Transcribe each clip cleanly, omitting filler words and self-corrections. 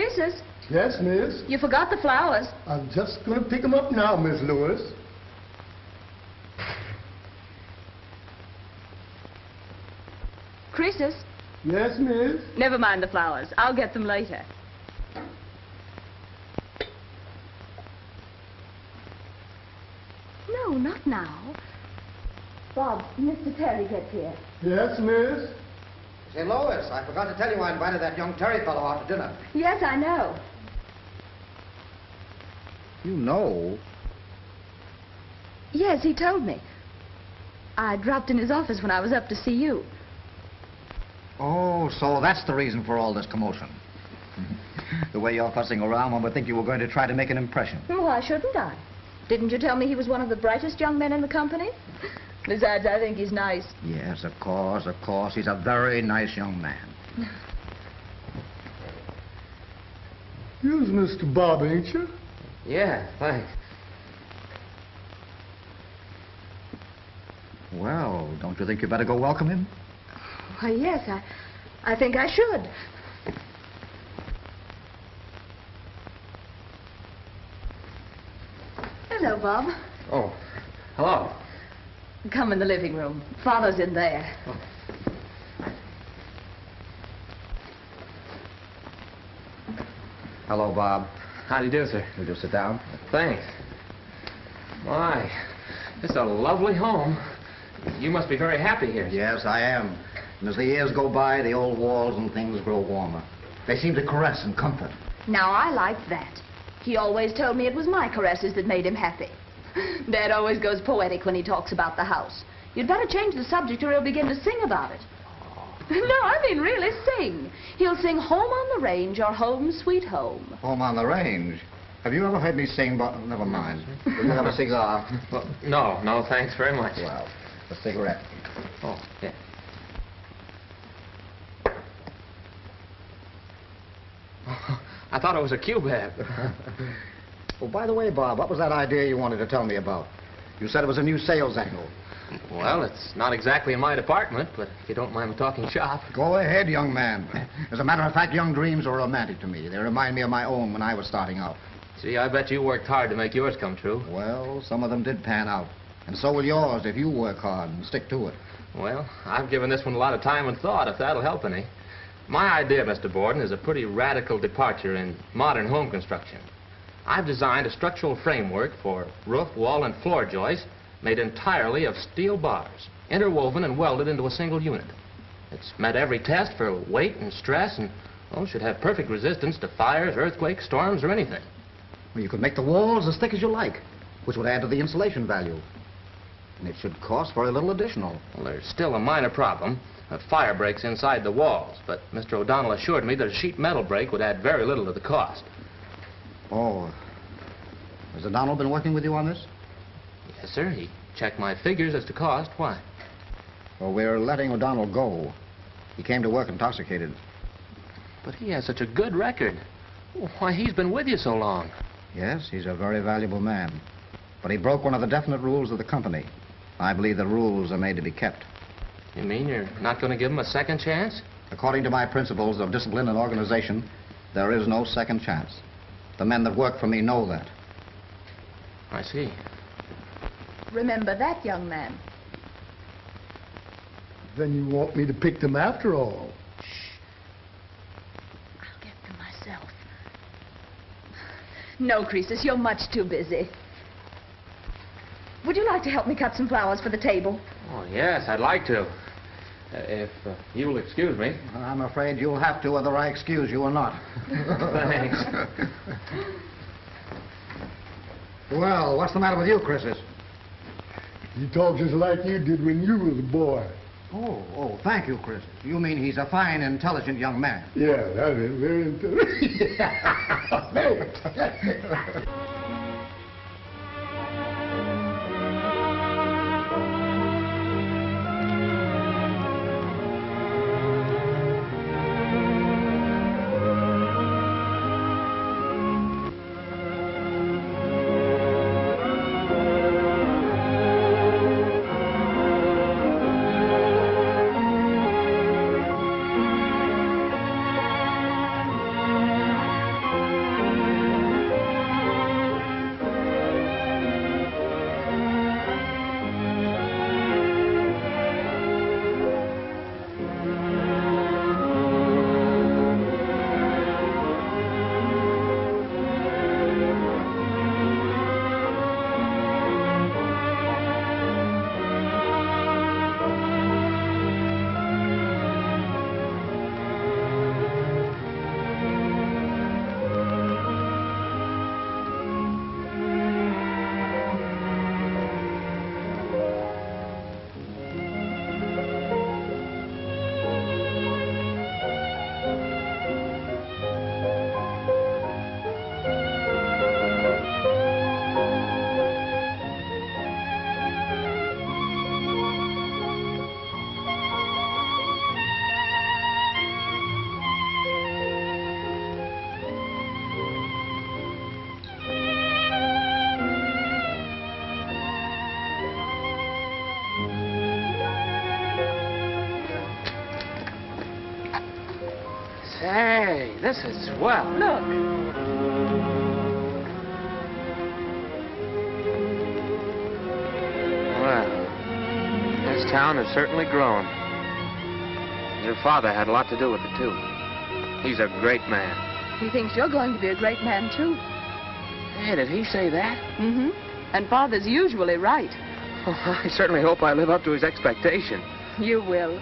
Croesus. Yes, miss? You forgot the flowers. I'm just going to pick them up now, Miss Lois. Croesus. Yes, miss? Never mind the flowers. I'll get them later. No, not now. Bob, Mr. Terry gets here. Yes, miss? Say, Lois, I forgot to tell you I invited that young Terry fellow out to dinner. Yes, I know. You know? Yes, he told me. I dropped in his office when I was up to see you. Oh, so that's the reason for all this commotion. The way you're fussing around, one would think you were going to try to make an impression. Why shouldn't I? Didn't you tell me he was one of the brightest young men in the company? Besides, I think he's nice. Yes, of course, of course. He's a very nice young man. You's Mr. Bob, ain't you? Yeah, thanks. Well, don't you think you better go welcome him? Why, yes, I think I should. Hello, Bob. Oh, hello. Come in the living room. Father's in there. Oh. Hello, Bob. How do you do, sir? Will you sit down? Thanks. My, it's a lovely home. You must be very happy here. Yes, I am. And as the years go by, the old walls and things grow warmer. They seem to caress and comfort. Now, I like that. He always told me it was my caresses that made him happy. Dad always goes poetic when he talks about the house. You'd better change the subject or he'll begin to sing about it. No, I mean really sing. He'll sing Home on the Range or Home Sweet Home. Home on the range. Have you ever heard me sing, but never mind. Will you have a cigar? Well, no, thanks very much. Well, a cigarette. Oh, yeah. I thought it was a cubeb. Oh, by the way, Bob, what was that idea you wanted to tell me about? You said it was a new sales angle. Well, it's not exactly in my department, but if you don't mind me talking shop. Go ahead, young man. As a matter of fact, young dreams are romantic to me. They remind me of my own when I was starting out. See, I bet you worked hard to make yours come true. Well, some of them did pan out. And so will yours if you work hard and stick to it. Well, I've given this one a lot of time and thought, if that'll help any. My idea, Mr. Borden, is a pretty radical departure in modern home construction. I've designed a structural framework for roof, wall, and floor joists made entirely of steel bars, interwoven and welded into a single unit. It's met every test for weight and stress and, well, should have perfect resistance to fires, earthquakes, storms, or anything. Well, you could make the walls as thick as you like, which would add to the insulation value. And it should cost very little additional. Well, there's still a minor problem. Fire breaks inside the walls, but Mr. O'Donnell assured me that a sheet metal break would add very little to the cost. Oh. Has O'Donnell been working with you on this? Yes, sir. He checked my figures as to cost. Why? Well, we're letting O'Donnell go. He came to work intoxicated. But he has such a good record. Why, he's been with you so long. Yes, he's a very valuable man. But he broke one of the definite rules of the company. I believe the rules are made to be kept. You mean you're not going to give him a second chance? According to my principles of discipline and organization, there is no second chance. The men that work for me know that. I see. Remember that, young man. Then you want me to pick them after all. Shh. I'll get them myself. No, Croesus, you're much too busy. Would you like to help me cut some flowers for the table? Oh, yes, I'd like to. If you'll excuse me. I'm afraid you'll have to, whether I excuse you or not. Thanks. Well, what's the matter with you, Croesus? You talk just like you did when you was a boy. Oh, thank you, Croesus. You mean he's a fine, intelligent young man. Yeah, that is very intelligent. Hey, this is swell. Look. Well, this town has certainly grown. Your father had a lot to do with it, too. He's a great man. He thinks you're going to be a great man, too. Hey, did he say that? Mm-hmm. And Father's usually right. Oh, I certainly hope I live up to his expectation. You will.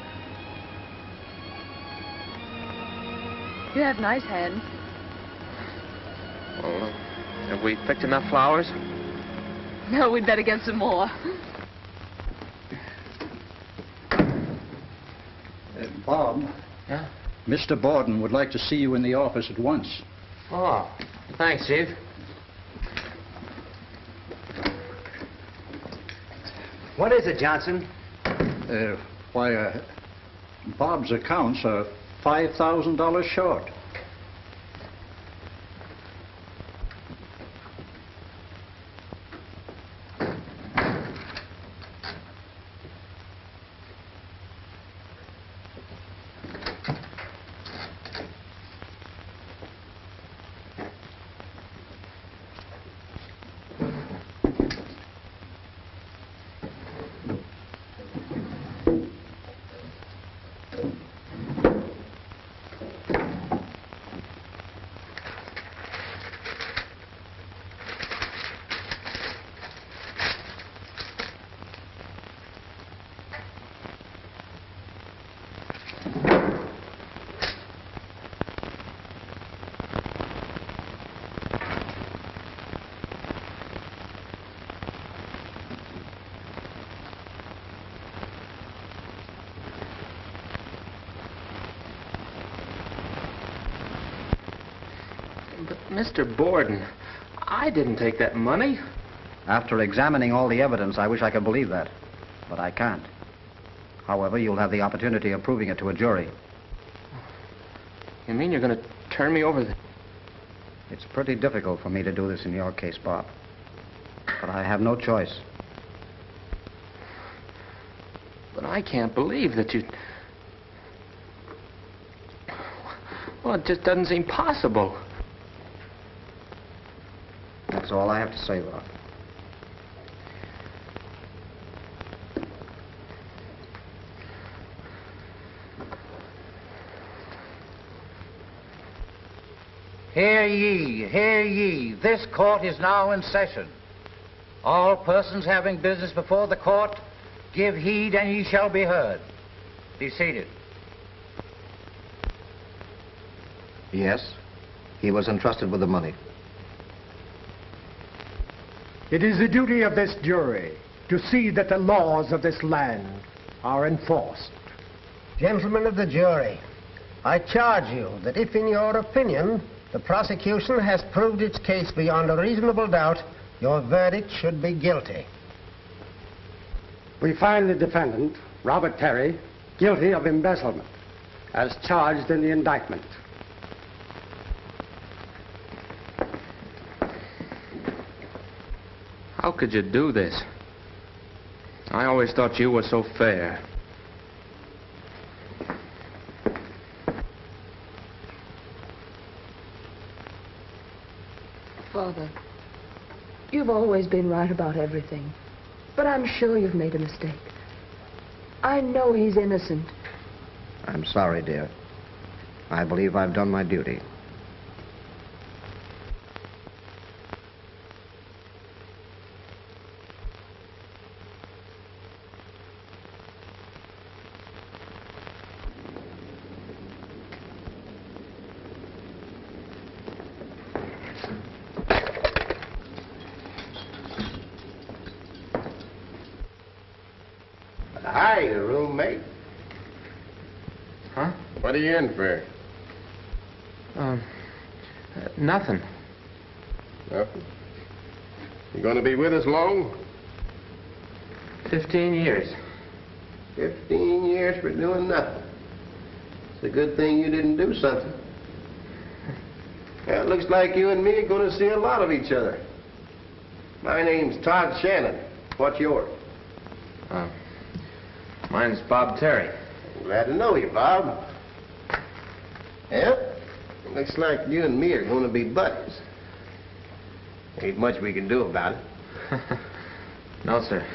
You have nice hands. Well, have we picked enough flowers? No, we'd better get some more. Bob. Yeah? Mr. Borden would like to see you in the office at once. Oh, thanks, Chief. What is it, Johnson? Bob's accounts are $5,000 short. Mr. Borden, I didn't take that money. After examining all the evidence, I wish I could believe that. But I can't. However, you'll have the opportunity of proving it to a jury. You mean you're going to turn me over the... It's pretty difficult for me to do this in your case, Bob. But I have no choice. But I can't believe that you... Well, it just doesn't seem possible. That's all I have to say, Bob. Hear ye, hear ye. This court is now in session. All persons having business before the court, give heed and ye shall be heard. Be seated. Yes, he was entrusted with the money. It is the duty of this jury to see that the laws of this land are enforced. Gentlemen of the jury, I charge you that if in your opinion the prosecution has proved its case beyond a reasonable doubt, your verdict should be guilty. We find the defendant, Robert Terry, guilty of embezzlement, as charged in the indictment. How could you do this? I always thought you were so fair. Father, you've always been right about everything. But I'm sure you've made a mistake. I know he's innocent. I'm sorry, dear. I believe I've done my duty. Hi, roommate. Huh? What are you in for? Nothing. Nothing. You gonna be with us long? 15 years. 15 years for doing nothing. It's a good thing you didn't do something. Well, it looks like you and me are gonna see a lot of each other. My name's Todd Shannon. What's yours? Mine's Bob Terry. Glad to know you, Bob. Yep. Looks like you and me are going to be buddies. Ain't much we can do about it. No, sir.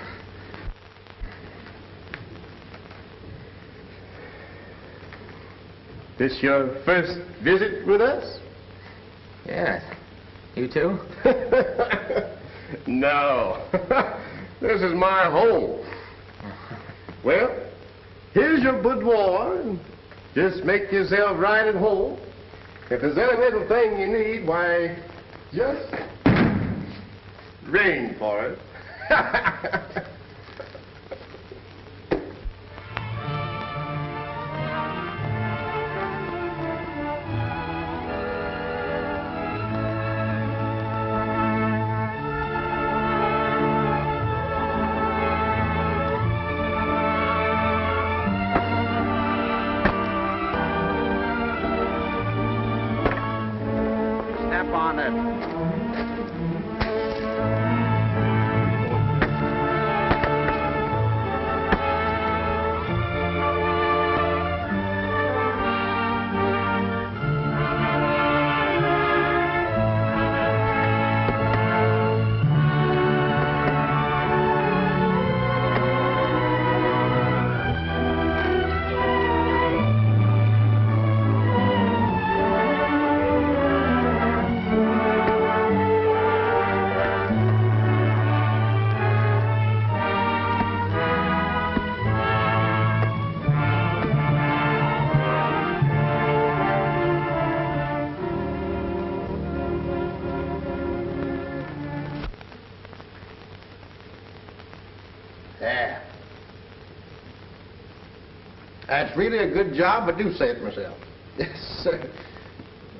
This your first visit with us? Yes. You too? No. This is my home. Well, here's your boudoir. And just make yourself right at home. If there's any little thing you need, why, just ring for it. Step on it. There. That's really a good job, but do say it myself. Yes, sir.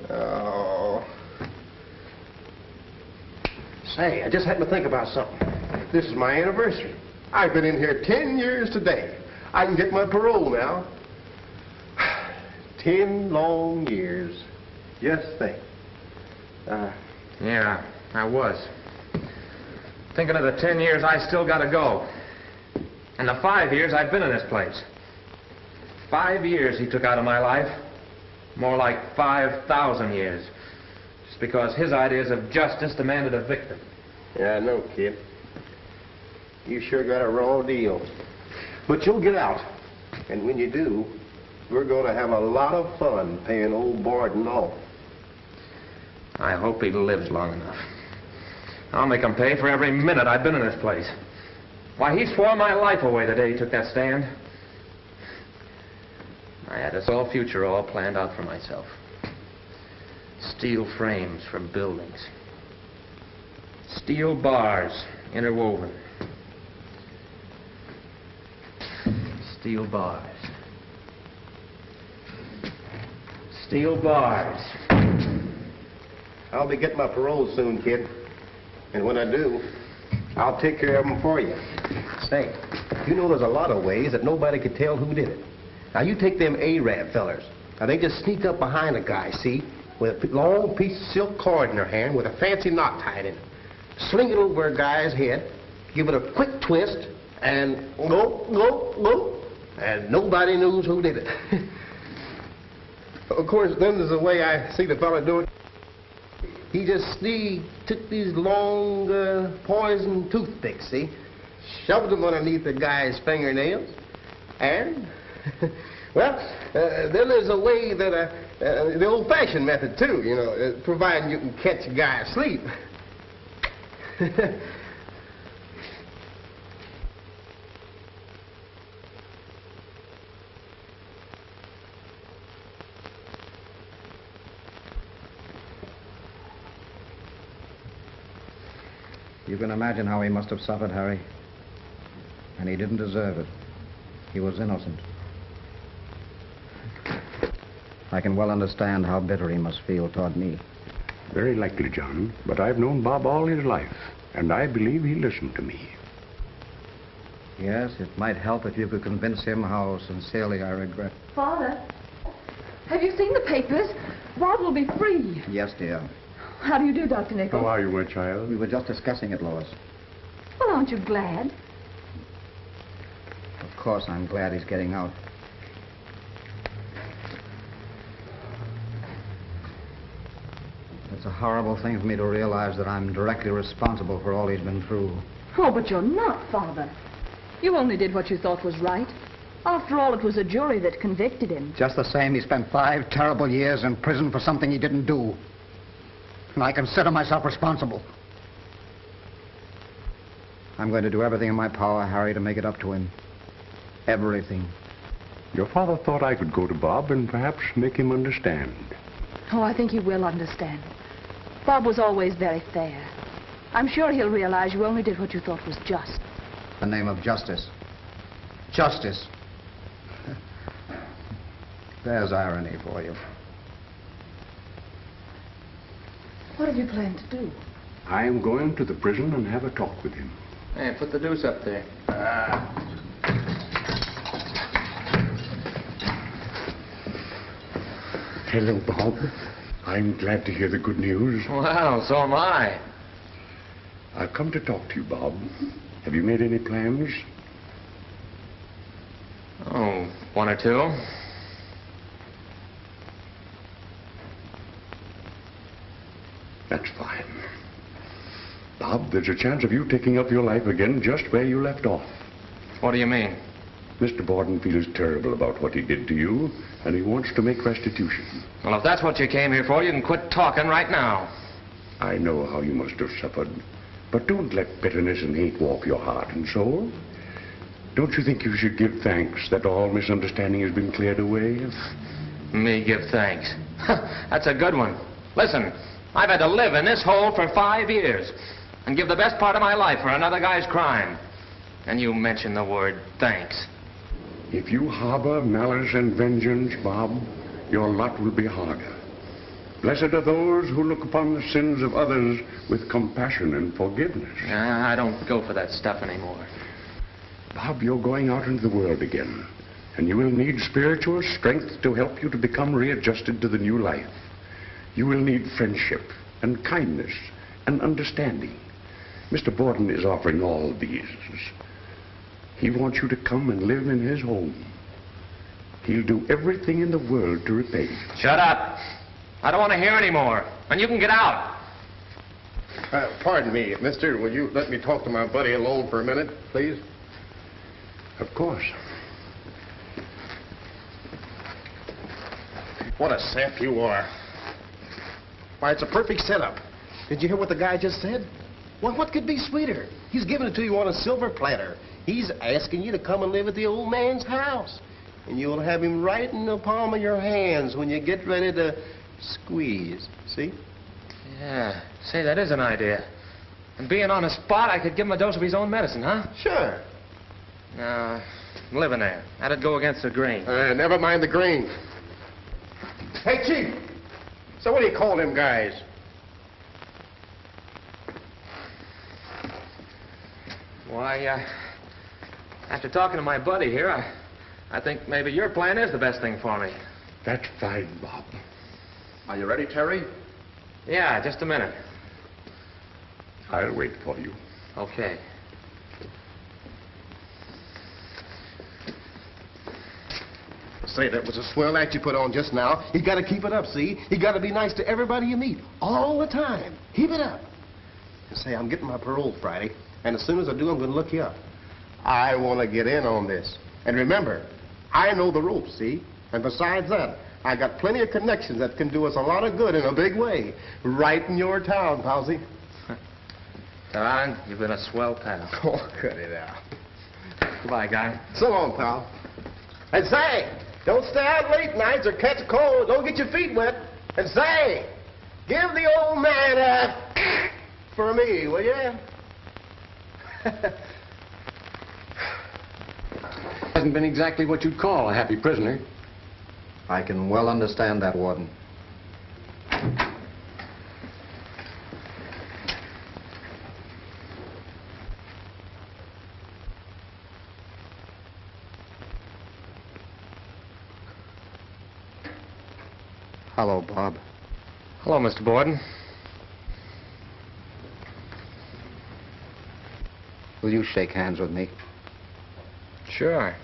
Oh. Say, I just happened to think about something. This is my anniversary. I've been in here 10 years today. I can get my parole now. 10 long years. Just think. Yeah, I was. Thinking of the 10 years I still got to go. And the 5 years I've been in this place. 5 years he took out of my life. More like 5,000 years. Just because his ideas of justice demanded a victim. Yeah, I know, kid. You sure got a raw deal. But you'll get out. And when you do, we're going to have a lot of fun paying old Borden off. I hope he lives long enough. I'll make him pay for every minute I've been in this place. Why, he swore my life away the day he took that stand. I had this whole future all planned out for myself. Steel frames for buildings. Steel bars interwoven. Steel bars. Steel bars. I'll be getting my parole soon, kid. And when I do, I'll take care of them for you. Say, you know there's a lot of ways that nobody could tell who did it. Now, you take them Arab fellers. Now, they just sneak up behind a guy, see, with a long piece of silk cord in their hand with a fancy knot tied in it. Sling it over a guy's head, give it a quick twist, and go, go, go. And nobody knows who did it. Of course, then there's a way I see the fella do it. He took these long poison toothpicks, see, shoved them underneath the guy's fingernails, and, well, then there's a way that, the old-fashioned method, too, you know, providing you can catch a guy asleep. You can imagine how he must have suffered, Harry. And he didn't deserve it. He was innocent. I can well understand how bitter he must feel toward me. Very likely, John. But I've known Bob all his life, and I believe he listened to me. Yes, it might help if you could convince him how sincerely I regret. Father, have you seen the papers? Bob will be free. Yes, dear. How do you do, Dr. Nichols? How are you, my child? We were just discussing it, Lois. Well, aren't you glad? Of course, I'm glad he's getting out. It's a horrible thing for me to realize that I'm directly responsible for all he's been through. Oh, but you're not, Father. You only did what you thought was right. After all, it was a jury that convicted him. Just the same, he spent 5 terrible years in prison for something he didn't do. And I consider myself responsible. I'm going to do everything in my power, Harry, to make it up to him. Everything. Your father thought I could go to Bob and perhaps make him understand. Oh, I think he will understand. Bob was always very fair. I'm sure he'll realize you only did what you thought was just. The name of justice. Justice. There's irony for you. What have you planned to do? I'm going to the prison and have a talk with him. Hey, put the deuce up there. Hello, Bob. I'm glad to hear the good news. Well, so am I. I've come to talk to you, Bob. Have you made any plans? Oh, 1 or 2. That's fine. Bob, there's a chance of you taking up your life again just where you left off. What do you mean? Mr. Borden feels terrible about what he did to you, and he wants to make restitution. Well, if that's what you came here for, you can quit talking right now. I know how you must have suffered, but don't let bitterness and hate warp your heart and soul. Don't you think you should give thanks that all misunderstanding has been cleared away? Me give thanks. That's a good one. Listen, I've had to live in this hole for 5 years and give the best part of my life for another guy's crime. And you mention the word thanks. If you harbor malice and vengeance, Bob, your lot will be harder. Blessed are those who look upon the sins of others with compassion and forgiveness. I don't go for that stuff anymore. Bob, you're going out into the world again, and you will need spiritual strength to help you to become readjusted to the new life. You will need friendship and kindness and understanding. Mr. Borden is offering all these. He wants you to come and live in his home. He'll do everything in the world to repay you. Shut up. I don't want to hear any more. And you can get out. Pardon me, mister. Will you let me talk to my buddy alone for a minute, please? Of course. What a sap you are. Why, it's a perfect setup. Did you hear what the guy just said? Well, what could be sweeter? He's giving it to you on a silver platter. He's asking you to come and live at the old man's house. And you'll have him right in the palm of your hands when you get ready to squeeze. See? Yeah. Say, that is an idea. And being on the spot, I could give him a dose of his own medicine, huh? Sure. No, living there. That'd go against the grain. Never mind the grain. Hey, Chief. So what do you call them guys? Why, after talking to my buddy here, I think maybe your plan is the best thing for me. That's fine, Bob. Are you ready, Terry? Yeah, just a minute. I'll wait for you. Okay. Say, that was a swell act you put on just now. You got to keep it up, see? You got to be nice to everybody you meet, all the time. Keep it up. And say, I'm getting my parole Friday, and as soon as I do, I'm going to look you up. I want to get in on this. And remember, I know the ropes, see? And besides that, I got plenty of connections that can do us a lot of good in a big way. Right in your town, Palsy. Darling, you've been a swell pal. Oh, cut it out. Goodbye, guy. So long, pal. And say, don't stay out late nights or catch a cold. Don't get your feet wet. And say, give the old man a for me, will you? Hasn't been exactly what you'd call a happy prisoner. I can well understand that, Warden. Hello, Bob. Hello, Mr. Borden. Will you shake hands with me? Sure.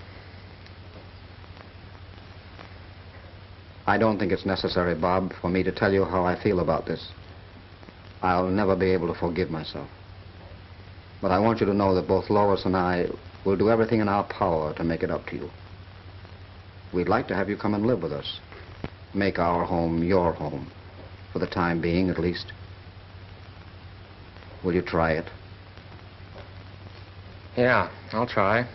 I don't think it's necessary, Bob, for me to tell you how I feel about this. I'll never be able to forgive myself. But I want you to know that both Lois and I will do everything in our power to make it up to you. We'd like to have you come and live with us. Make our home your home, for the time being at least. Will you try it? Yeah, I'll try.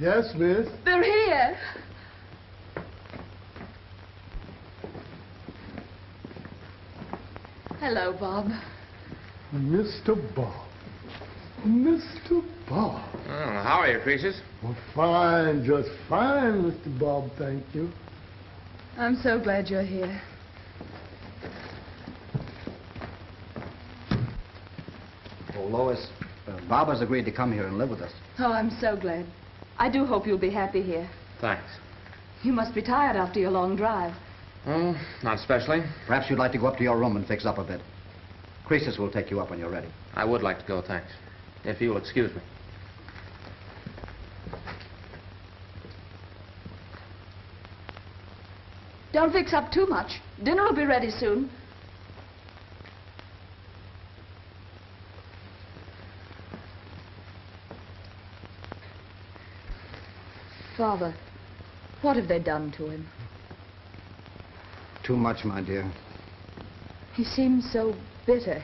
Yes, miss. They're here. Hello, Bob. Mr. Bob. Mr. Bob. Oh, how are you, Croesus? Well, fine, just fine, Mr. Bob, thank you. I'm so glad you're here. Oh, Lois, Bob has agreed to come here and live with us. Oh, I'm so glad. I do hope you'll be happy here. Thanks. You must be tired after your long drive. Oh, not especially. Perhaps you'd like to go up to your room and fix up a bit. Croesus will take you up when you're ready. I would like to go, thanks. If you'll excuse me. Don't fix up too much. Dinner will be ready soon. Father, what have they done to him? Too much, my dear. He seems so bitter.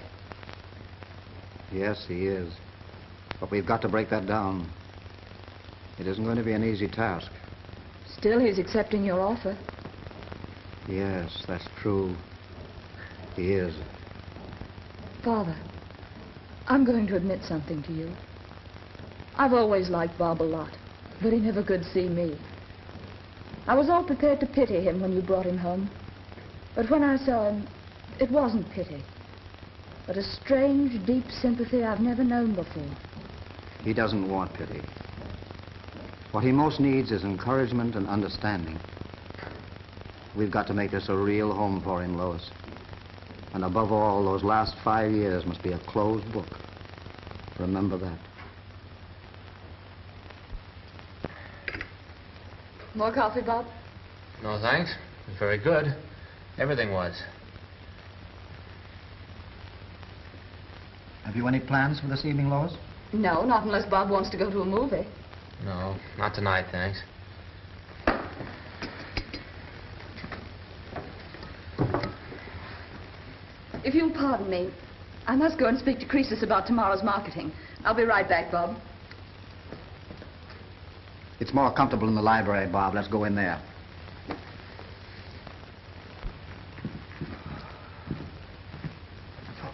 Yes, he is. But we've got to break that down. It isn't going to be an easy task. Still, he's accepting your offer. Yes, that's true. He is. Father, I'm going to admit something to you. I've always liked Bob a lot, but he never could see me. I was all prepared to pity him when you brought him home. But when I saw him, it wasn't pity, but a strange, deep sympathy I've never known before. He doesn't want pity. What he most needs is encouragement and understanding. We've got to make this a real home for him, Lois. And above all, those last 5 years must be a closed book. Remember that. More coffee, Bob? No, thanks. It was very good. Everything was. Have you any plans for this evening, Lois? No, not unless Bob wants to go to a movie. No, not tonight, thanks. If you'll pardon me, I must go and speak to Croesus about tomorrow's marketing. I'll be right back, Bob. It's more comfortable in the library, Bob. Let's go in there.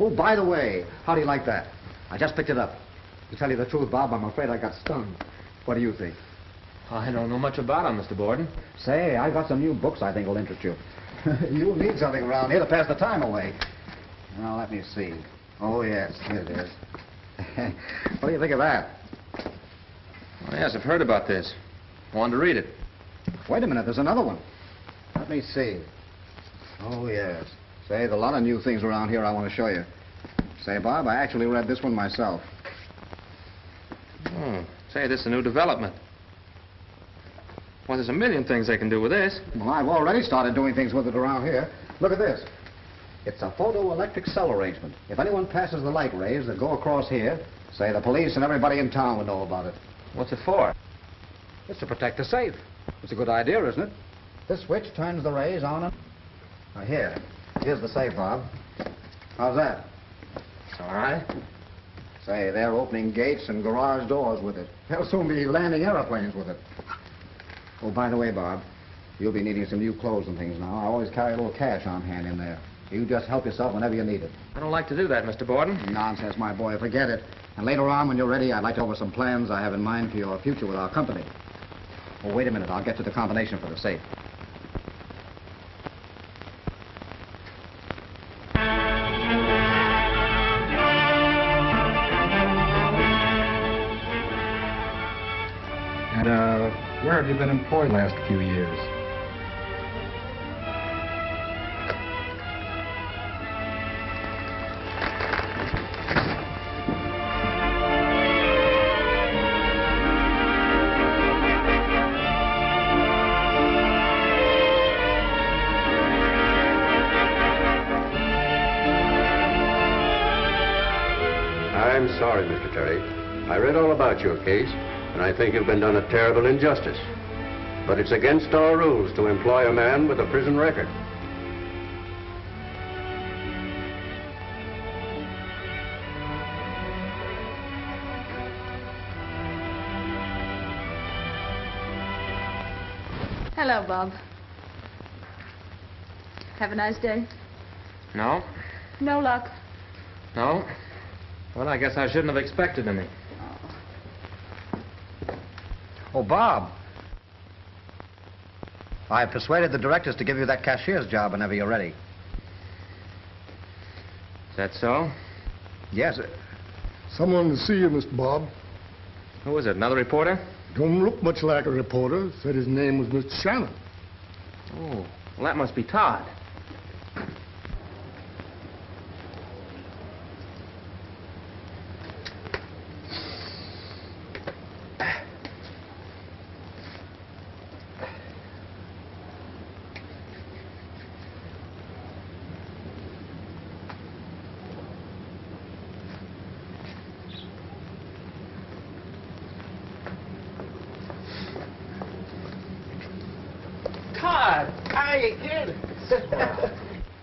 Oh, by the way, how do you like that? I just picked it up. To tell you the truth, Bob, I'm afraid I got stung. What do you think? I don't know much about him, Mr. Borden. Say, I've got some new books I think will interest you. You'll need something around here to pass the time away. Now, let me see. Oh, yes, here it is. What do you think of that? Oh, yes, I've heard about this. Wanted to read it. Wait a minute, there's another one. Let me see. Oh, yes. Say, there's a lot of new things around here I want to show you. Say, Bob, I actually read this one myself. Oh, say, this is a new development. Well, there's a million things they can do with this. Well, I've already started doing things with it around here. Look at this. It's a photoelectric cell arrangement. If anyone passes the light rays that go across here, say, the police and everybody in town would know about it. What's it for? It's to protect the safe. It's a good idea, isn't it? This switch turns the rays on and... Now, here's the safe, Bob. How's that? It's all right. Say, they're opening gates and garage doors with it. They'll soon be landing airplanes with it. Oh, by the way, Bob, you'll be needing some new clothes and things now. I always carry a little cash on hand in there. You just help yourself whenever you need it. I don't like to do that, Mr. Borden. Nonsense, my boy. Forget it. And later on, when you're ready, I'd like to go over some plans I have in mind for your future with our company. Oh, wait a minute. I'll get to the combination for the safe. And, where have you been employed last few years? I'm sorry, Mr. Terry. I read all about your case, and I think you've been done a terrible injustice. But it's against our rules to employ a man with a prison record. Hello, Bob. Have a nice day. No? No luck. No? Well, I guess I shouldn't have expected any. Oh, Bob. I've persuaded the directors to give you that cashier's job whenever you're ready. Is that so? Yes. Someone to see you, Mr. Bob. Who is it, another reporter? Don't look much like a reporter. Said his name was Mr. Shannon. Oh, well, that must be Todd.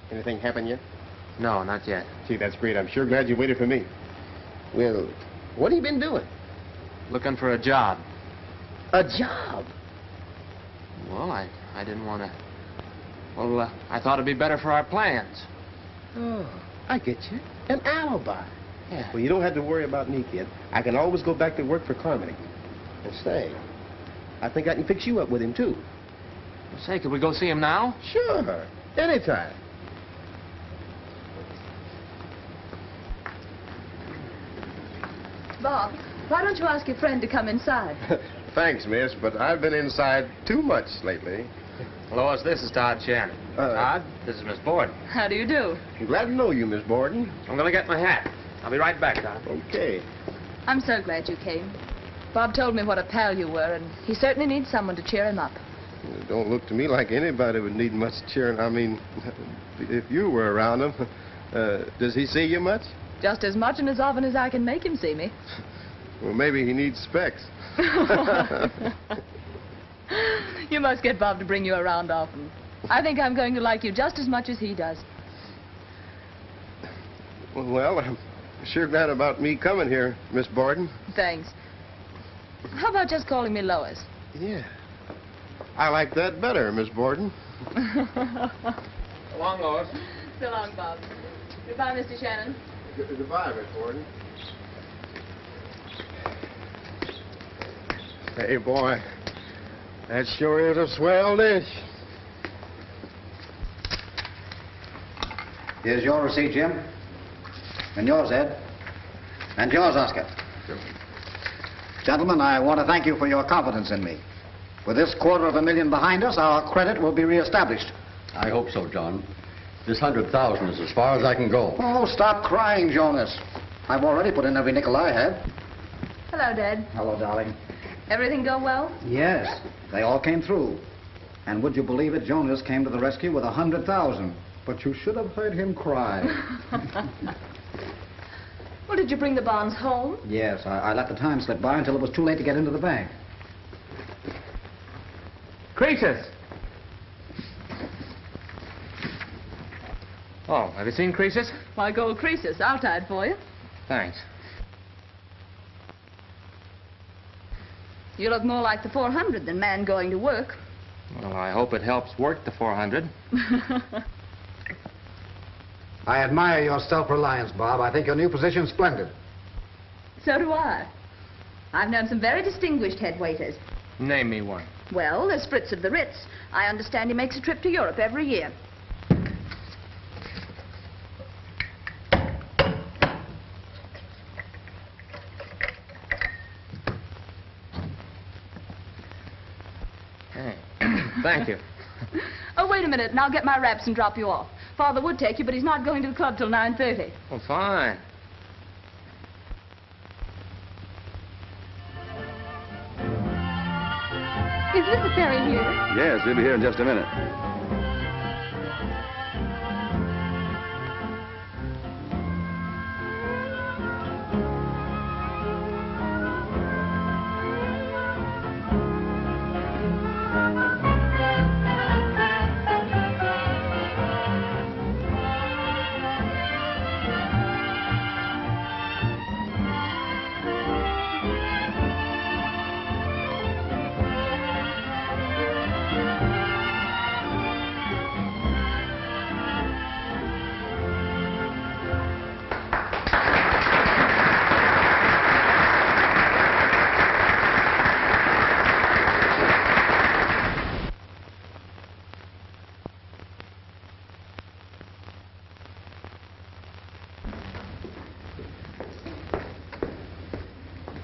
Anything happen yet? No, not yet. Gee, that's great. I'm sure glad you waited for me. Well, what have you been doing? Looking for a job. A job? Well, I didn't want to... Well, I thought it'd be better for our plans. Oh, I get you. An alibi. Yeah. Well, you don't have to worry about me, kid. I can always go back to work for Carmody. And say, I think I can fix you up with him, too. Say, could we go see him now? Sure. Anytime. Bob, why don't you ask your friend to come inside? Thanks, miss, but I've been inside too much lately. Lois, this is Todd Shannon. Todd, this is Miss Borden. How do you do? I'm glad to know you, Miss Borden. I'm going to get my hat. I'll be right back, Todd. Okay. I'm so glad you came. Bob told me what a pal you were, and he certainly needs someone to cheer him up. It don't look to me like anybody would need much cheering. I mean, if you were around him, does he see you much? Just as much and as often as I can make him see me. Well, maybe he needs specs. You must get Bob to bring you around often. I think I'm going to like you just as much as he does. Well, I'm sure glad about me coming here, Miss Borden. Thanks. How about just calling me Lois? Yeah. I like that better, Miss Borden. So long, Lois. So long, Bob. Goodbye, Mr. Shannon. Goodbye, Miss Borden. Hey, boy, that sure is a swell dish. Here's your receipt, Jim. And yours, Ed. And yours, Oscar. Sure. Gentlemen, I want to thank you for your confidence in me. With this $250,000 behind us, our credit will be reestablished. I hope so, John. This $100,000 is as far as I can go. Oh, stop crying, Jonas. I've already put in every nickel I had. Hello, Dad. Hello, darling. Everything go well? Yes, they all came through. And would you believe it, Jonas came to the rescue with $100,000. But you should have heard him cry. Well, did you bring the bonds home? Yes, I let the time slip by until it was too late to get into the bank. Croesus! Oh, have you seen Croesus? Why, gold Croesus. I'll tie it for you. Thanks. You look more like the 400 than man going to work. Well, I hope it helps work the 400. I admire your self-reliance, Bob. I think your new position's splendid. So do I. I've known some very distinguished head waiters. Name me one. Well, there's Fritz of the Ritz. I understand he makes a trip to Europe every year. Hey, thank you. Oh, wait a minute, and I'll get my wraps and drop you off. Father would take you, but he's not going to the club till 9:30. Well, fine. Is Mrs. Perry here? Yes, we'll be here in just a minute.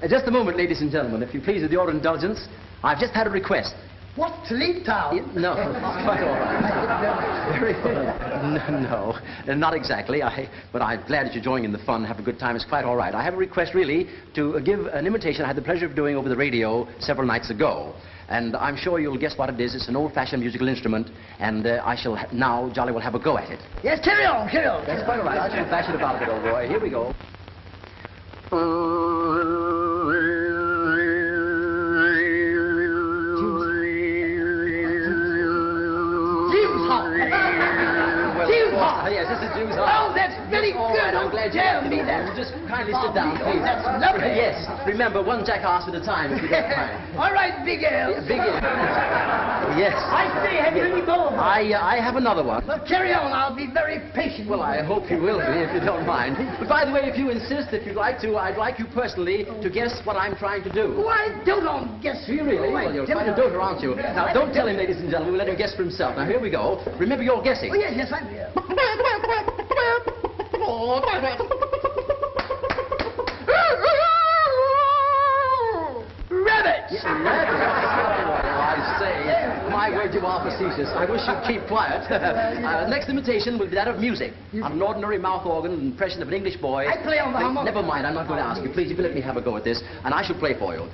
Just a moment, ladies and gentlemen. If you please, with your indulgence, I've just had a request. What, to leave town? No, it's quite all right. No, not exactly. But I'm glad that you're joining in the fun, have a good time. It's quite all right. I have a request, really, to give an imitation I had the pleasure of doing over the radio several nights ago. And I'm sure you'll guess what it is. It's an old-fashioned musical instrument, and I shall now jolly well have a go at it. Yes, carry on, carry on. That's quite all right. I shall flash it about a bit, old boy. Here we go. Yes, this is Jew's Hall. Oh, that's very good. All right, I'm glad you asked me that. Just kindly sit down, please. That's lovely. Yes, remember, one jackass at a time, if you don't mind. All right, Big Al. Big Al. Yes. I say, have you any more? I have another one. Well, carry on. I'll be very patient. Well, I hope you will be, if you don't mind. But by the way, if you insist, if you'd like to, I'd like you personally to guess what I'm trying to do. Oh, I don't on guess. Do you really? Well, you're quite a doter, aren't you? Now, don't tell him, ladies and gentlemen. We'll let him guess for himself. Now, here we go. Remember, you're guessing. Oh, yes, I'm here. Rabbits! Yes, rabbits. Oh, I say, my word, you are facetious. I wish you'd keep quiet. Next imitation will be that of music. On an ordinary mouth organ, an impression of an English boy. I play on the harmonica. Never mind, I'm not going to ask you. Please, you let me have a go at this, and I shall play for you.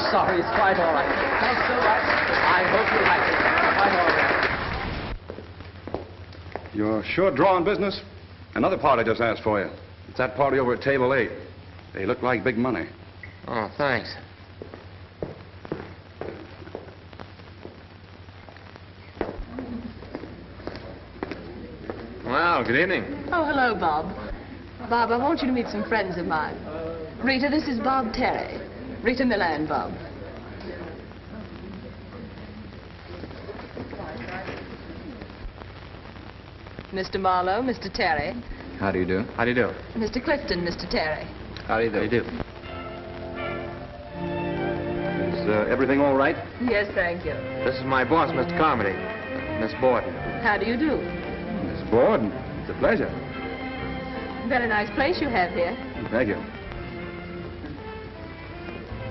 Sorry, it's quite all right. Thanks so much. I hope you like it. Quite all right. You're sure drawing business? Another party just asked for you. It's that party over at table 8. They look like big money. Oh, thanks. Well, good evening. Oh, hello, Bob. Bob, I want you to meet some friends of mine. Rita, this is Bob Terry. Rita Milan, Bob. Mr. Marlowe, Mr. Terry. How do you do? How do you do? Mr. Clifton, Mr. Terry. How do you do? How do you do? Is everything all right? Yes, thank you. This is my boss, Mr. Carmody. Miss Borden. How do you do? Miss Borden, it's a pleasure. Very nice place you have here. Thank you.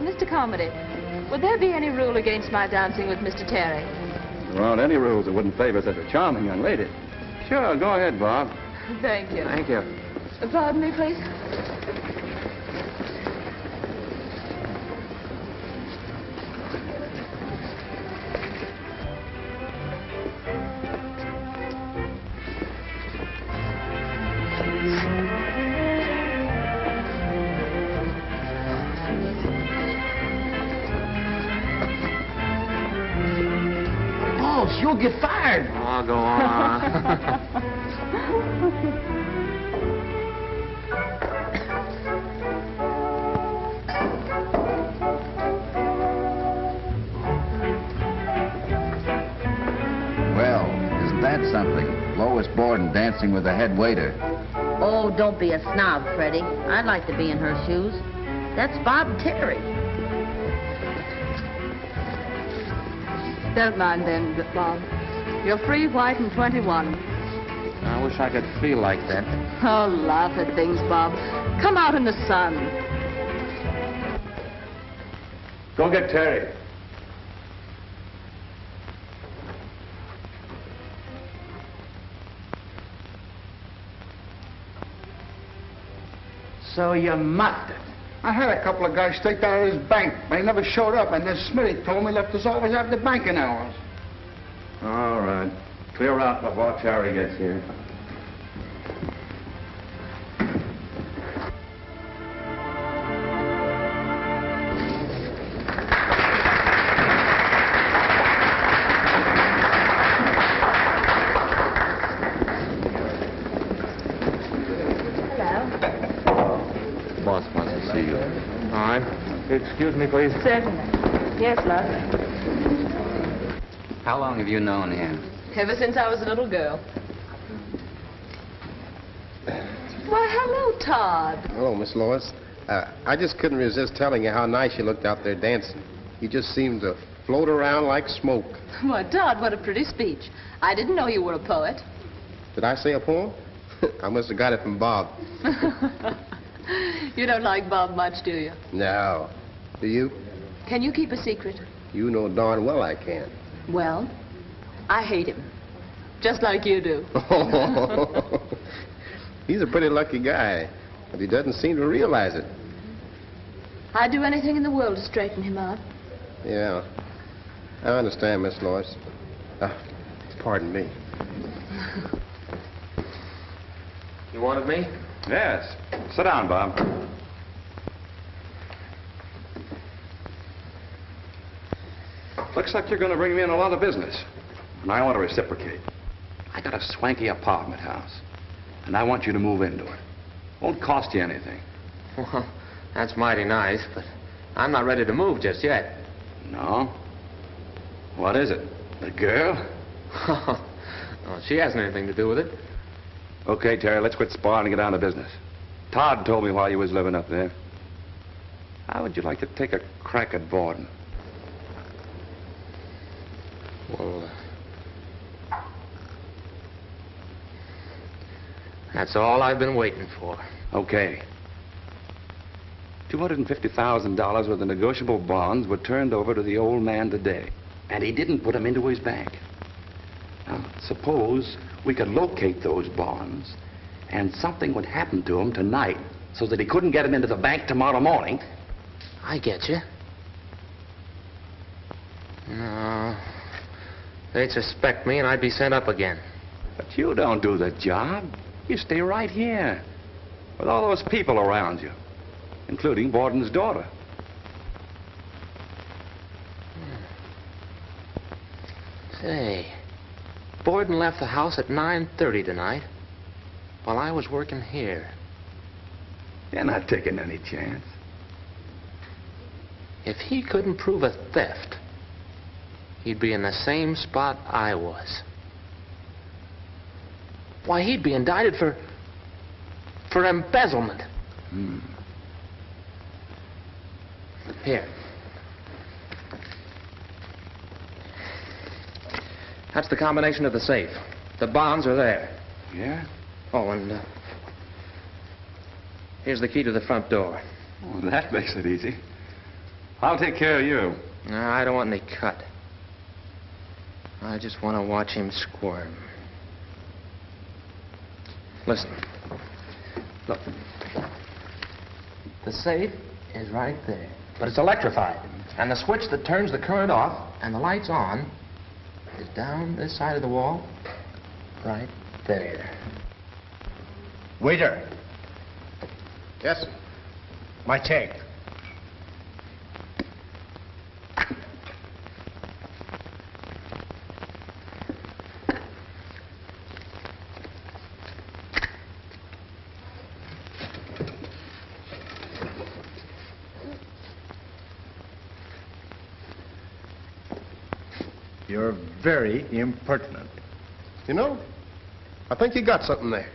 Mr. Carmody, would there be any rule against my dancing with Mr. Terry? There aren't any rules that wouldn't favor such a charming young lady. Sure, go ahead, Bob. Thank you. Thank you. Pardon me, please. You'll get fired. Oh, go on. Well, isn't that something? Lois Borden dancing with the head waiter. Oh, don't be a snob, Freddie. I'd like to be in her shoes. That's Bob Terry. Don't mind then, Bob. You're free, white, and 21. I wish I could feel like that. Oh, laugh at things, Bob. Come out in the sun. Go get Terry. So you mucked it. I had a couple of guys staked out of his bank, but he never showed up, and then Smitty told me he left his office after banking hours. All right. Clear out before Charlie gets here. Boss wants to see you. All right. Excuse me, please. Certainly. Yes, love. How long have you known him? Ever since I was a little girl. Why, hello, Todd. Hello, Miss Lois. I just couldn't resist telling you how nice you looked out there dancing. You just seemed to float around like smoke. Why, Todd, what a pretty speech. I didn't know you were a poet. Did I say a poem? I must have got it from Bob. You don't like Bob much, do you? No. Do you? Can you keep a secret? You know darn well I can. Well, I hate him. Just like you do. He's a pretty lucky guy, but he doesn't seem to realize it. I'd do anything in the world to straighten him out. Yeah. I understand, Miss Lois. Pardon me. You wanted me? Yes. Sit down, Bob. Looks like you're going to bring me in a lot of business, and I want to reciprocate. I got a swanky apartment house, and I want you to move into it. Won't cost you anything. Well, that's mighty nice, but I'm not ready to move just yet. No? What is it? The girl? Well, she hasn't anything to do with it. Okay, Terry, let's quit sparring and get down to business. Todd told me while you was living up there. How would you like to take a crack at Borden? Well, that's all I've been waiting for. Okay. $250,000 worth of negotiable bonds were turned over to the old man today, and he didn't put them into his bank. Now, suppose we could locate those bonds, and something would happen to him tonight so that he couldn't get them into the bank tomorrow morning. I get you. No. They'd suspect me and I'd be sent up again. But you don't do the job. You stay right here with all those people around you, including Borden's daughter. Say, Borden left the house at 9:30 tonight while I was working here. You're not taking any chance. If he couldn't prove a theft, he'd be in the same spot I was. Why, he'd be indicted for embezzlement. Here. That's the combination of the safe. The bonds are there. Yeah? Oh, and here's the key to the front door. Well, that makes it easy. I'll take care of you. No, I don't want any cut. I just want to watch him squirm. Listen. Look. The safe is right there, but it's electrified. And the switch that turns the current off and the lights on is down this side of the wall, right there. Waiter. Yes? My check. You're very impertinent. You know, I think you got something there.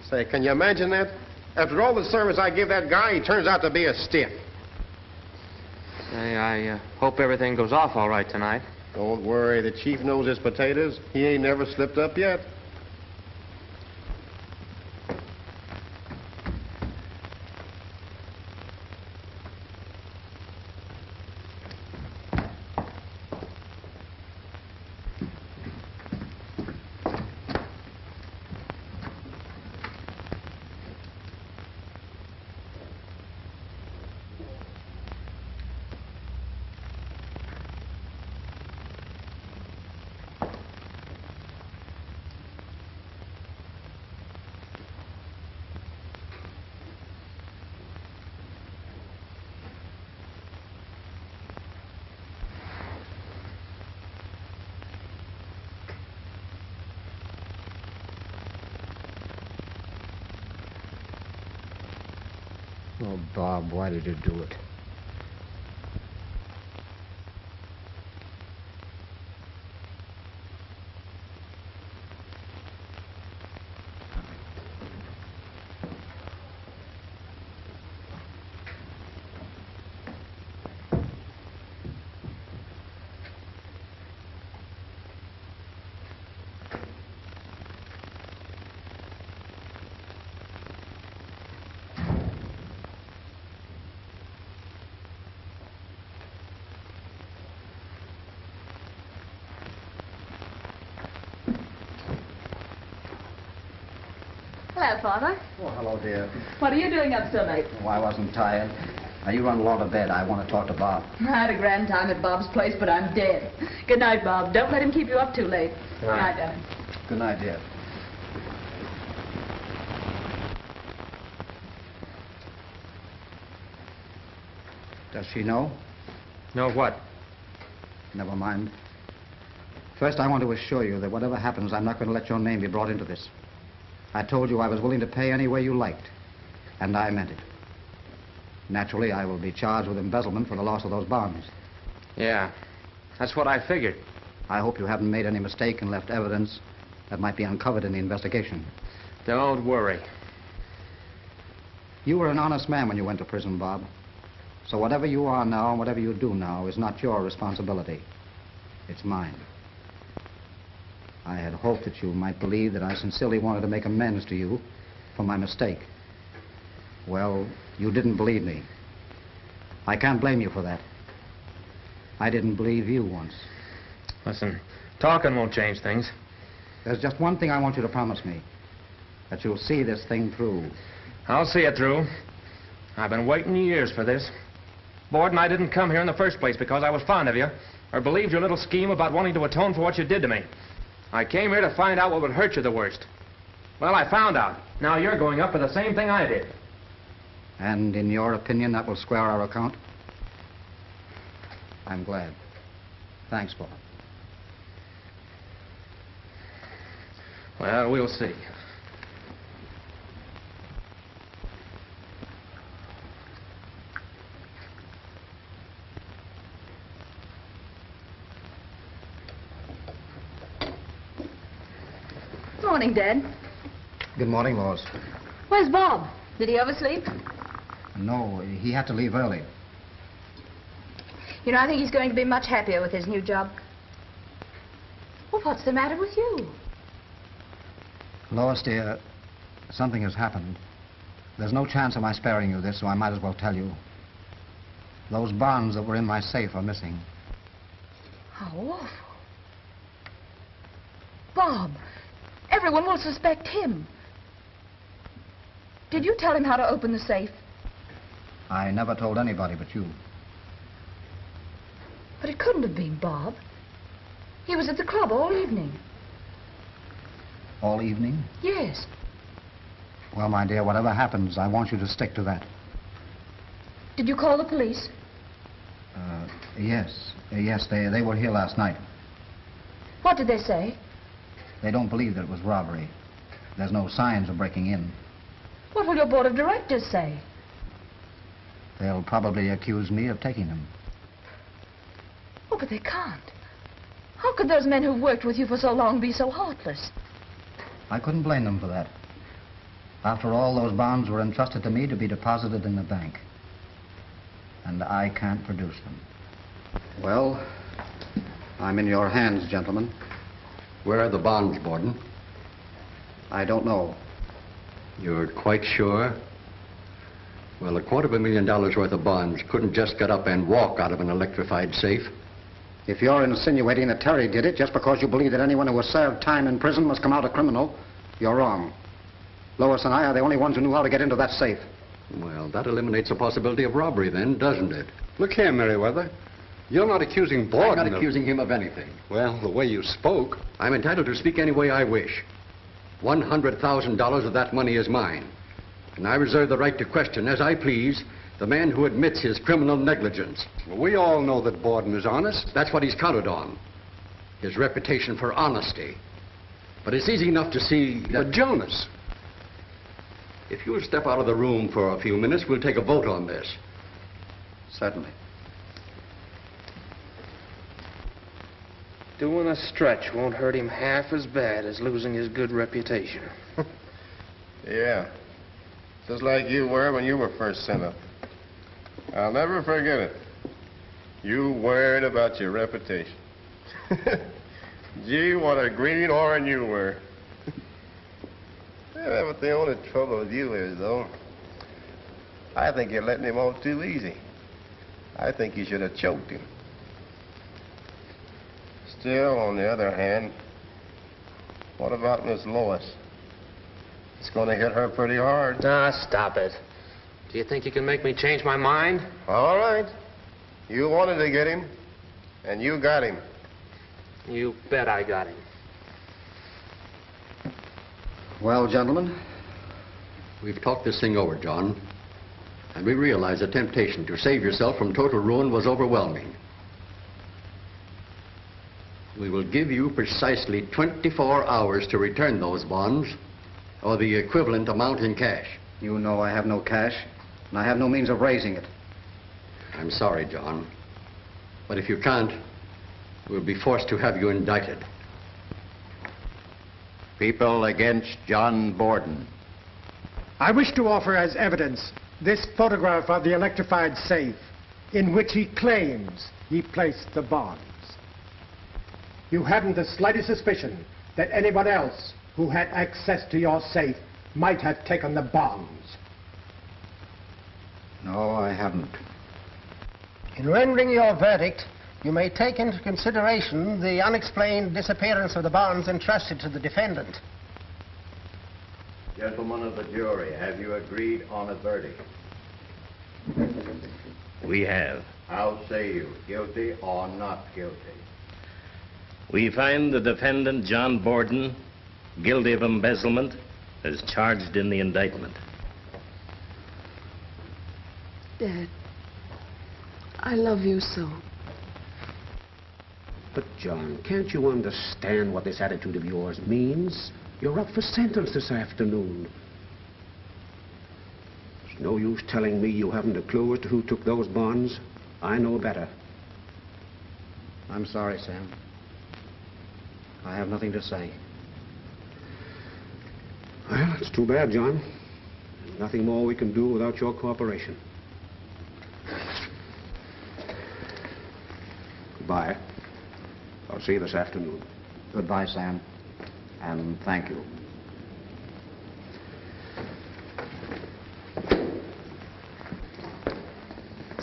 Say, can you imagine that? After all the service I give that guy, he turns out to be a stiff. Say, I hope everything goes off all right tonight. Don't worry, the chief knows his potatoes. He ain't never slipped up yet. Oh, Bob, why did you do it? Hello, Father. Oh, hello, dear. What are you doing up so late? Oh, I wasn't tired. Now, you run along to bed. I want to talk to Bob. I had a grand time at Bob's place, but I'm dead. Good night, Bob. Don't let him keep you up too late. Good night, darling. Good night, dear. Does she know? Know what? Never mind. First, I want to assure you that whatever happens, I'm not going to let your name be brought into this. I told you I was willing to pay any way you liked, and I meant it. Naturally, I will be charged with embezzlement for the loss of those bonds. Yeah, that's what I figured. I hope you haven't made any mistake and left evidence that might be uncovered in the investigation. Don't worry. You were an honest man when you went to prison, Bob. So whatever you are now and whatever you do now is not your responsibility. It's mine. I had hoped that you might believe that I sincerely wanted to make amends to you for my mistake. Well, you didn't believe me. I can't blame you for that. I didn't believe you once. Listen, talking won't change things. There's just one thing I want you to promise me. That you'll see this thing through. I'll see it through. I've been waiting years for this. Borden, I didn't come here in the first place because I was fond of you, or believed your little scheme about wanting to atone for what you did to me. I came here to find out what would hurt you the worst. Well, I found out. Now you're going up for the same thing I did. And in your opinion, that will square our account? I'm glad. Thanks, Bob. Well, we'll see. Morning, Dad. Good morning, Lois. Where's Bob? Did he oversleep? No, he had to leave early. You know, I think he's going to be much happier with his new job. Well, what's the matter with you? Lois, dear, something has happened. There's no chance of my sparing you this, so I might as well tell you. Those bonds that were in my safe are missing. How awful. Bob, everyone will suspect him. Did you tell him how to open the safe? I never told anybody but you. But it couldn't have been Bob. He was at the club all evening. All evening? Yes. Well, my dear, whatever happens, I want you to stick to that. Did you call the police? Yes. Yes, they were here last night. What did they say? They don't believe that it was robbery. There's no signs of breaking in. What will your board of directors say? They'll probably accuse me of taking them. Oh, but they can't. How could those men who worked with you for so long be so heartless? I couldn't blame them for that. After all, those bonds were entrusted to me to be deposited in the bank. And I can't produce them. Well, I'm in your hands, gentlemen. Where are the bonds, Borden? I don't know. You're quite sure? Well, $250,000 worth of bonds couldn't just get up and walk out of an electrified safe. If you're insinuating that Terry did it just because you believe that anyone who has served time in prison must come out a criminal, you're wrong. Lois and I are the only ones who knew how to get into that safe. Well, that eliminates the possibility of robbery then, doesn't it? Look here, Merriweather. You're not accusing Borden I'm not accusing him of anything. Well, the way you spoke... I'm entitled to speak any way I wish. $100,000 of that money is mine. And I reserve the right to question, as I please, the man who admits his criminal negligence. Well, we all know that Borden is honest. That's what he's counted on. His reputation for honesty. But it's easy enough to see that... But Jonas, If you'll step out of the room for a few minutes, we'll take a vote on this. Certainly. Doing a stretch won't hurt him half as bad as losing his good reputation. Yeah. Just like you were when you were first sent up. I'll never forget it. You worried about your reputation. Gee, what a green horn you were. Yeah, but the only trouble with you is, though, I think you're letting him off too easy. I think you should have choked him. Still, on the other hand, what about Miss Lois? It's going to hit her pretty hard. Ah, stop it. Do you think you can make me change my mind? All right. You wanted to get him, and you got him. You bet I got him. Well, gentlemen, we've talked this thing over, John, and we realize the temptation to save yourself from total ruin was overwhelming. We will give you precisely 24 hours to return those bonds, or the equivalent amount in cash. You know I have no cash, and I have no means of raising it. I'm sorry, John, but if you can't, we'll be forced to have you indicted. People against John Borden. I wish to offer as evidence this photograph of the electrified safe in which he claims he placed the bonds. You haven't the slightest suspicion that anyone else who had access to your safe might have taken the bonds. No, I haven't. In rendering your verdict, you may take into consideration the unexplained disappearance of the bonds entrusted to the defendant. Gentlemen of the jury, have you agreed on a verdict? We have. How say you, guilty or not guilty? We find the defendant, John Borden, guilty of embezzlement, as charged in the indictment. Dad, I love you so. But, John, can't you understand what this attitude of yours means? You're up for sentence this afternoon. There's no use telling me you haven't a clue as to who took those bonds. I know better. I'm sorry, Sam. I have nothing to say. Well, it's too bad, John. There's nothing more we can do without your cooperation. Goodbye. I'll see you this afternoon. Goodbye, Sam. And thank you.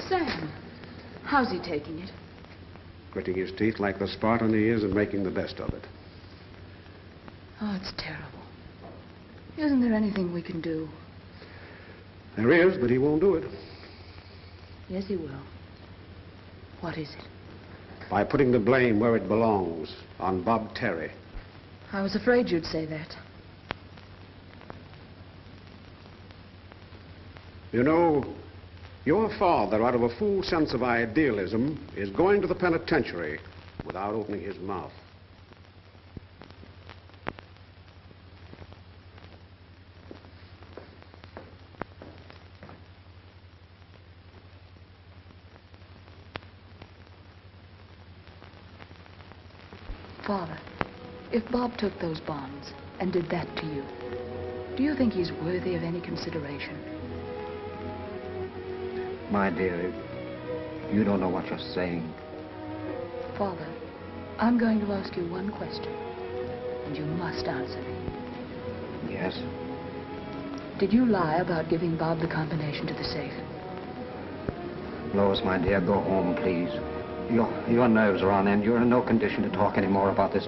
Sam, how's he taking it? Gritting his teeth like the Spartan he is and making the best of it. Oh, it's terrible. Isn't there anything we can do? There is, but he won't do it. Yes, he will. What is it? By putting the blame where it belongs, on Bob Terry. I was afraid you'd say that. You know, your father, out of a fool sense of idealism, is going to the penitentiary without opening his mouth. Father, if Bob took those bonds and did that to you, do you think he's worthy of any consideration? My dear, you don't know what you're saying. Father, I'm going to ask you one question, and you must answer me. Yes? Did you lie about giving Bob the combination to the safe? Lois, my dear, go home, please. Your nerves are on end. You're in no condition to talk any more about this.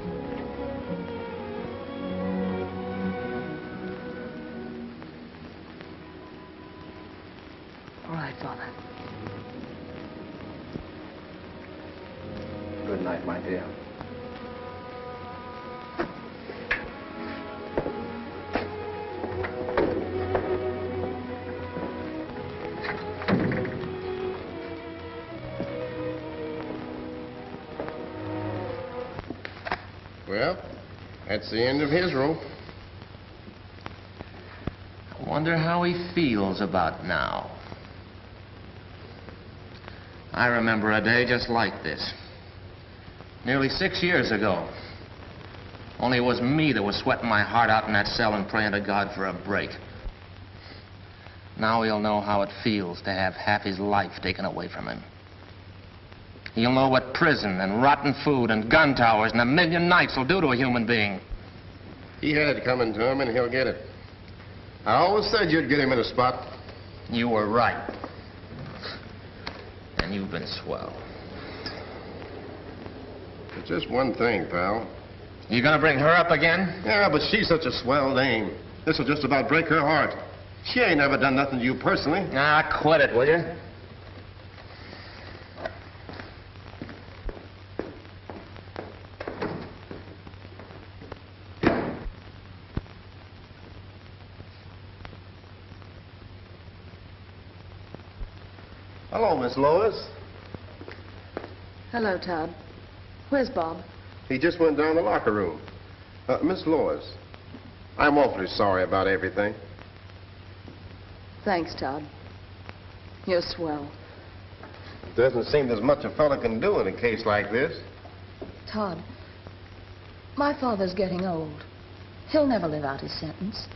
All right, Father. Good night, my dear. Well, that's the end of his rope. I wonder wonder how he feels about now. I remember a day just like this. Nearly 6 years ago. Only it was me that was sweating my heart out in that cell and praying to God for a break. Now he'll know how it feels to have half his life taken away from him. He'll know what prison and rotten food and gun towers and a million nights will do to a human being. He had it coming to him, and he'll get it. I always said you'd get him in a spot. You were right. And you've been swell. It's just one thing, pal. You gonna bring her up again? Yeah, but she's such a swell dame. This will just about break her heart. She ain't never done nothing to you personally. Ah, quit it, will you? Hello, Miss Lois. Hello, Todd. Where's Bob? He just went down the locker room. Miss Lois, I'm awfully sorry about everything. Thanks, Todd. You're swell. Doesn't seem there's much a fella can do in a case like this. Todd, my father's getting old. He'll never live out his sentence.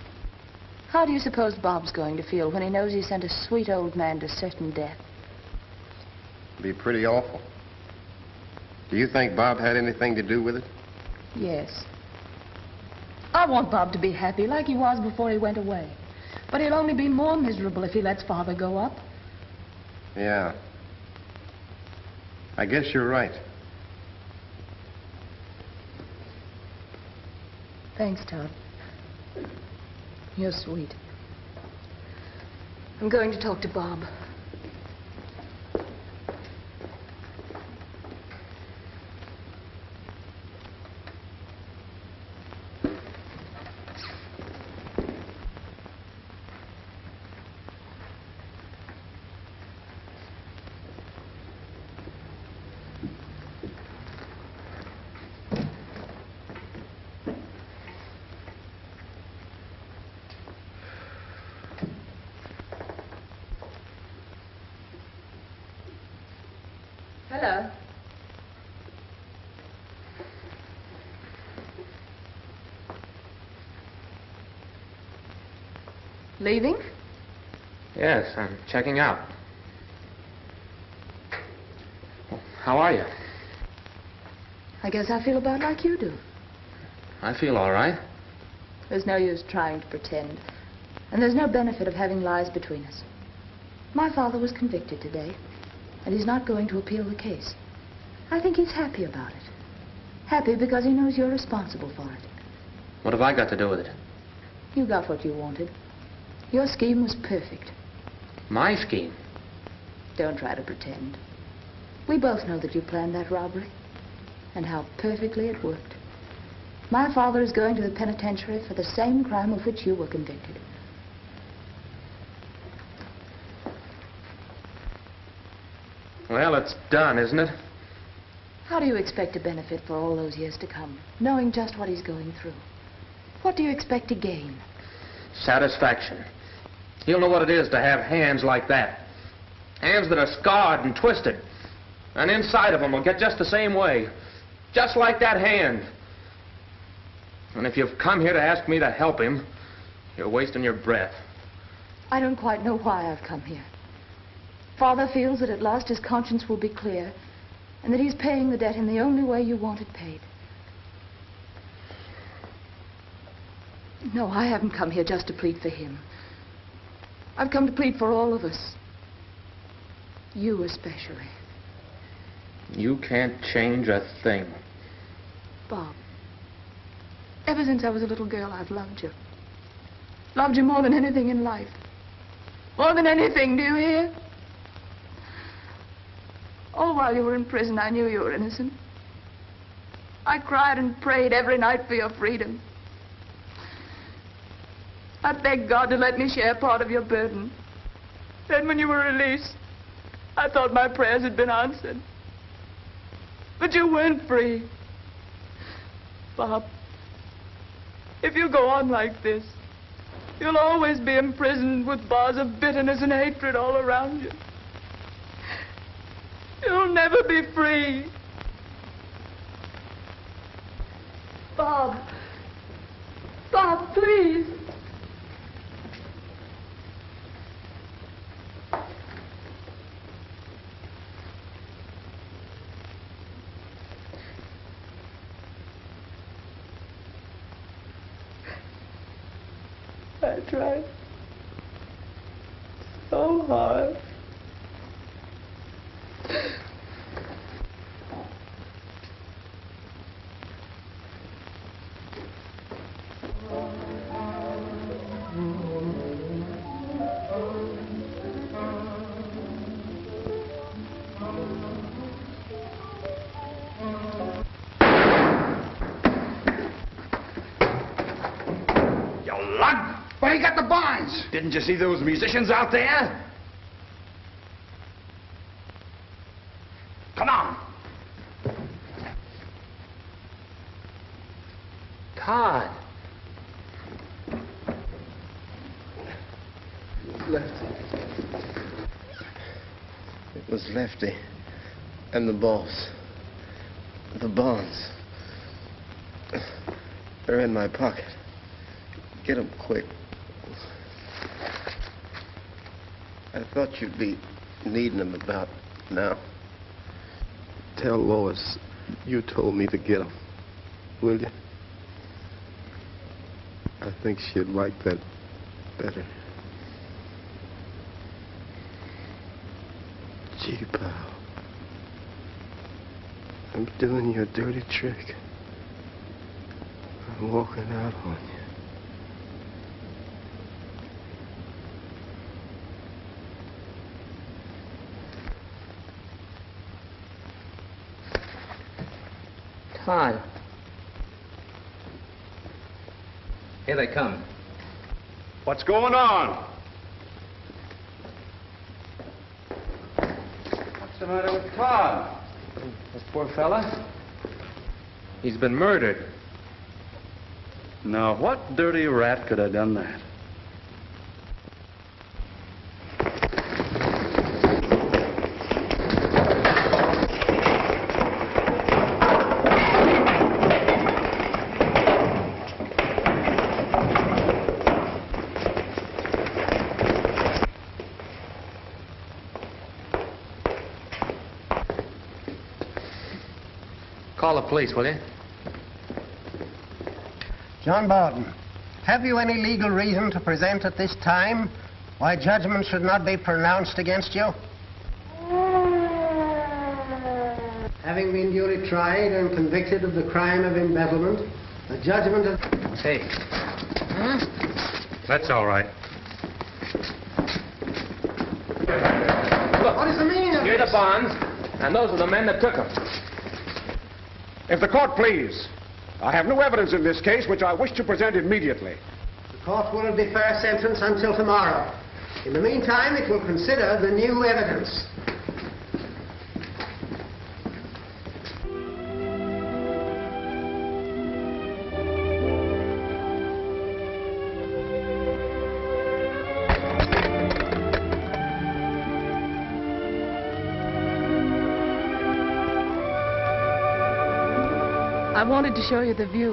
How do you suppose Bob's going to feel when he knows he sent a sweet old man to certain death? Be pretty awful. Do you think Bob had anything to do with it? Yes. I want Bob to be happy like he was before he went away. But he'll only be more miserable if he lets Father go up. Yeah. I guess you're right. Thanks, Todd. You're sweet. I'm going to talk to Bob. Hello. Leaving? Yes, I'm checking out. How are you? I guess I feel about like you do. I feel all right. There's no use trying to pretend. And there's no benefit of having lies between us. My father was convicted today, and he's not going to appeal the case. I think he's happy about it. Happy because he knows you're responsible for it. What have I got to do with it? You got what you wanted. Your scheme was perfect. My scheme? Don't try to pretend. We both know that you planned that robbery, and how perfectly it worked. My father is going to the penitentiary for the same crime of which you were convicted. Well, it's done, isn't it? How do you expect to benefit for all those years to come, knowing just what he's going through? What do you expect to gain? Satisfaction. He'll know what it is to have hands like that. Hands that are scarred and twisted. And inside of them will get just the same way. Just like that hand. And if you've come here to ask me to help him, you're wasting your breath. I don't quite know why I've come here. Father feels that at last his conscience will be clear, and that he's paying the debt in the only way you want it paid. No, I haven't come here just to plead for him. I've come to plead for all of us. You especially. You can't change a thing. Bob, ever since I was a little girl, I've loved you. Loved you more than anything in life. More than anything, do you hear? All while you were in prison, I knew you were innocent. I cried and prayed every night for your freedom. I begged God to let me share part of your burden. Then when you were released, I thought my prayers had been answered. But you weren't free. Bob, if you go on like this, You'll always be imprisoned with bars of bitterness and hatred all around you. You'll never be free. Bob. Bob, please. I tried so hard. But he got the bonds. Didn't you see those musicians out there? Come on. Todd. Lefty. It was Lefty and the boss. The bonds. They're in my pocket. Get them quick. I thought you'd be needing them about now. Tell Lois you told me to get them. Will you? I think she'd like that better. Gee, pal. I'm doing you a dirty trick. I'm walking out on you. Todd. Here they come. What's going on? What's the matter with Todd? This poor fella. He's been murdered. Now, what dirty rat could have done that? Call the police, will you? John Borden, have you any legal reason to present at this time why judgment should not be pronounced against you? Having been duly tried and convicted of the crime of embezzlement, the judgment of... Hey. Huh? That's all right. Look, What is the meaning of here are this? the bonds, and those are the men that took them. If the court please, I have no evidence in this case which I wish to present immediately. The court will defer sentence until tomorrow. In the meantime, it will consider the new evidence. I wanted to show you the view.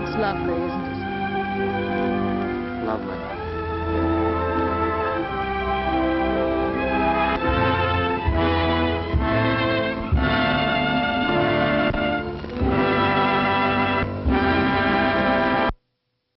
It's lovely, isn't it? Lovely.